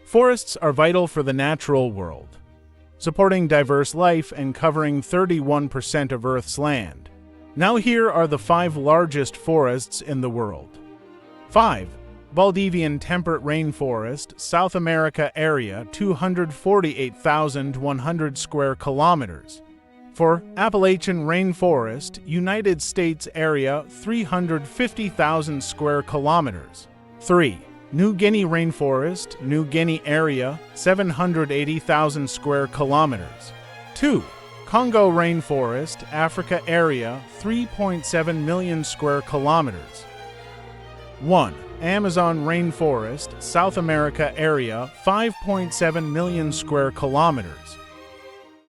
Forests are vital for the natural world, supporting diverse life and covering 31% of Earth's land. Now here are the 5 largest forests in the world. 5. Valdivian Temperate Rainforest, South America area, 248,100 square kilometers. 4. Appalachian Rainforest, United States area, 350,000 square kilometers. 3. New Guinea Rainforest, New Guinea area, 780,000 square kilometers. 2. Congo Rainforest, Africa area, 3.7 million square kilometers. 1. Amazon Rainforest, South America area, 5.7 million square kilometers.